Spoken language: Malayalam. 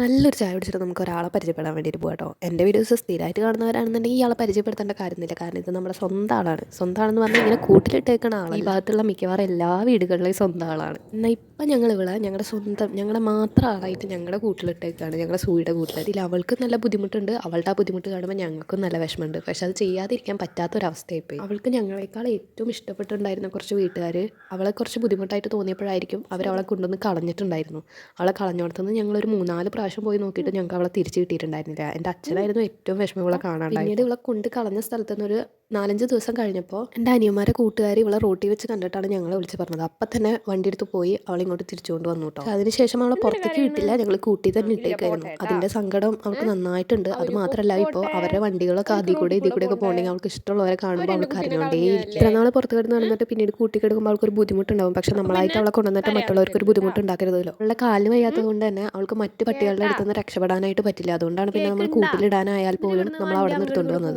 നല്ലൊരു ചായ കുടിച്ചിട്ട് നമുക്ക് ഒരാളെ പരിചയപ്പെടാൻ വേണ്ടിയിട്ട് പോകാം കേട്ടോ. എൻ്റെ വീഡിയോസ് സ്ഥിരമായിട്ട് കാണുന്നവരാണെന്നുണ്ടെങ്കിൽ ഇയാളെ പരിചയപ്പെടുത്തേണ്ട കാര്യമില്ല. കാരണം ഇത് നമ്മുടെ സ്വന്തം ആളാണ്. സ്വന്തം ആളെന്ന് പറഞ്ഞാൽ ഇങ്ങനെ കൂട്ടിലിട്ടേക്കണ ആളാണ്. ഈ ഭാഗത്തുള്ള മിക്കവാറും എല്ലാ വീടുകളിലെയും സ്വന്തം ആളാണ്. എന്നാൽ ഇപ്പം ഞങ്ങളിവിടെ ഞങ്ങളുടെ സ്വന്തം ഞങ്ങളുടെ മാത്രം ആളായിട്ട് ഞങ്ങളുടെ കൂട്ടിലിട്ടേക്കാണ്. ഞങ്ങളുടെ സൂയുടെ കൂട്ടിൽ. ഇതിൽ അവൾക്ക് നല്ല ബുദ്ധിമുട്ടുണ്ട്. അവളുടെ ആ ബുദ്ധിമുട്ട് കാണുമ്പോൾ ഞങ്ങൾക്കും നല്ല വിഷമമുണ്ട്. പക്ഷെ അത് ചെയ്യാതിരിക്കാൻ പറ്റാത്തൊരവസ്ഥയായിപ്പോയി. അവൾക്ക് ഞങ്ങളെക്കാൾ ഏറ്റവും ഇഷ്ടപ്പെട്ടുണ്ടായിരുന്ന കുറച്ച് വീട്ടുകാർ അവളെ കുറച്ച് ബുദ്ധിമുട്ടായിട്ട് തോന്നിയപ്പോഴായിരിക്കും അവളെ കൊണ്ടുവന്ന് കളഞ്ഞിട്ടുണ്ടായിരുന്നു. അവളെ കളഞ്ഞോടത്തുനിന്ന് ഞങ്ങളൊരു 3-4 പ്രാവശ്യം പോയി നോക്കിയിട്ട് ഞങ്ങൾക്ക് അവളെ തിരിച്ച് കിട്ടിയിട്ടുണ്ടായിരുന്നില്ല. എൻ്റെ അച്ഛനായിരുന്നു ഏറ്റവും വിഷമം ഇവളെ കാണാണ്ടായത്. പിന്നീട് ഇവളെ കൊണ്ട് കളഞ്ഞ സ്ഥലത്ത് നിന്നൊരു 4-5 ദിവസം കഴിഞ്ഞപ്പോൾ എൻ്റെ അനിയന്മാരെ കൂട്ടുകാർ ഇവളെ റോട്ടിൽ വെച്ച് കണ്ടിട്ടാണ് ഞങ്ങളെ വിളിച്ച് പറഞ്ഞത്. അപ്പം തന്നെ വണ്ടി എടുത്ത് പോയി അവളിങ്ങോട്ട് തിരിച്ചുകൊണ്ട് വന്നു കേട്ടോ. അതിനുശേഷം അവളെ പുറത്തേക്ക് വിട്ടില്ല, ഞങ്ങൾ കൂട്ടി തന്നെ ഇട്ടേക്കായിരുന്നു. അതിൻ്റെ സങ്കടം അവൾക്ക് നന്നായിട്ടുണ്ട്. അത് മാത്രമല്ല ഇപ്പോൾ അവരുടെ വണ്ടികളൊക്കെ അതിൽ കൂടെ ഇതിൽ കൂടെ ഒക്കെ പോകണമെങ്കിൽ അവൾക്ക് ഇഷ്ടമുള്ളവരെ കാണുമ്പോൾ അവൾക്ക് അറിഞ്ഞുകൊണ്ടേയിരിക്കും. ഇത്ര നാൾ പുറത്ത് കിടന്ന് നടന്നിട്ട് പിന്നീട് കൂട്ടി കിടക്കുമ്പോൾ അവൾക്കൊരു ബുദ്ധിമുട്ടുണ്ടാവും. പക്ഷെ നമ്മളായിട്ട് അവളെ കൊണ്ടുവന്നിട്ട് മറ്റുള്ളവർക്ക് ഒരു ബുദ്ധിമുട്ടുണ്ടാക്കരുതല്ലോ. അവളുടെ കാലിന് വയ്യാത്തത് കൊണ്ട് തന്നെ അവൾക്ക് മറ്റ് പട്ടികളുടെ അടുത്ത് നിന്ന് രക്ഷപ്പെടാനായിട്ട് പറ്റില്ല. അതുകൊണ്ടാണ് പിന്നെ നമ്മൾ കൂട്ടിലിടാനായാൽ പോലും നമ്മൾ അവിടെ നിർത്തുകൊണ്ട് വന്നത്.